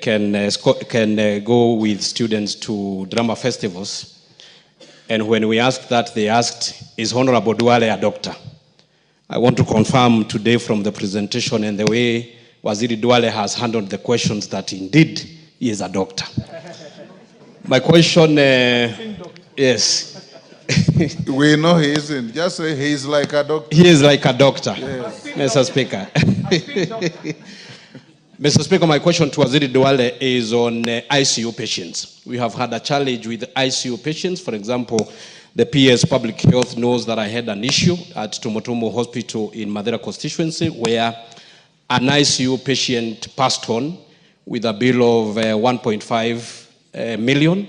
can go with students to drama festivals. And when we asked that, they asked, is Honorable Duale a doctor? I want to confirm today from the presentation and the way Waziri Duale has handled the questions that indeed he is a doctor. My question, yes. We know he isn't. Just say he's like a doctor. He is like a doctor, yes. Mr. Speaker. Mr. Speaker, my question to Waziri Duale is on ICU patients. We have had a challenge with ICU patients. For example, the PS Public Health knows that I had an issue at Tumotomo Hospital in Madera constituency where an ICU patient passed on with a bill of 1.5 million,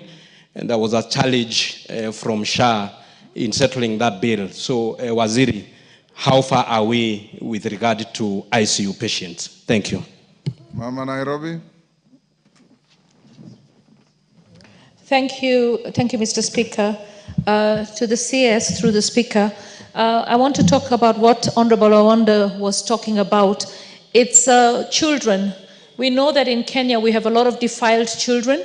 and there was a challenge from SHA in settling that bill. So, Waziri, how far are we with regard to ICU patients? Thank you. Mama Nairobi. Thank you, Mr. Speaker. To the CS, through the Speaker, I want to talk about what Honorable Awanda was talking about. It's children. We know that in Kenya we have a lot of defiled children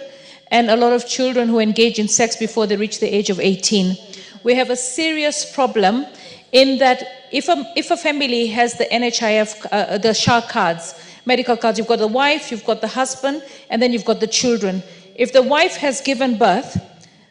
and a lot of children who engage in sex before they reach the age of 18. We have a serious problem in that if a family has the NHIF, the SHA cards, medical cards, you've got the wife, you've got the husband, and then you've got the children. If the wife has given birth,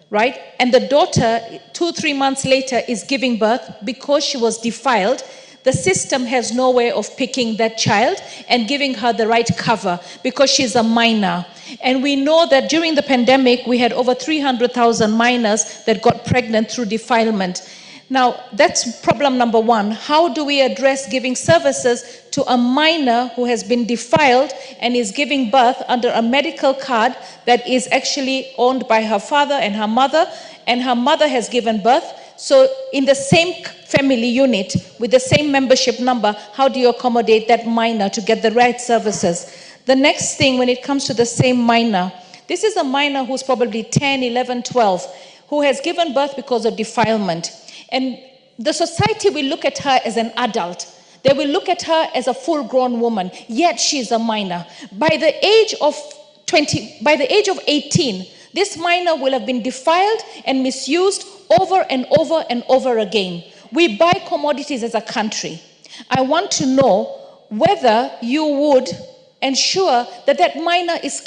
right, and the daughter 2-3 months later is giving birth because she was defiled, the system has no way of picking that child and giving her the right cover because she's a minor. And we know that during the pandemic, we had over 300,000 minors that got pregnant through defilement. Now, that's problem number one. How do we address giving services to a minor who has been defiled and is giving birth under a medical card that is actually owned by her father and her mother has given birth? So in the same family unit with the same membership number, how do you accommodate that minor to get the right services? The next thing, when it comes to the same minor, this is a minor who's probably 10, 11, 12, who has given birth because of defilement. And the society will look at her as an adult. They will look at her as a full-grown woman, yet she's a minor. By the age of 18, this minor will have been defiled and misused over and over and over again. We buy commodities as a country. I want to know whether you would ensure that that minor is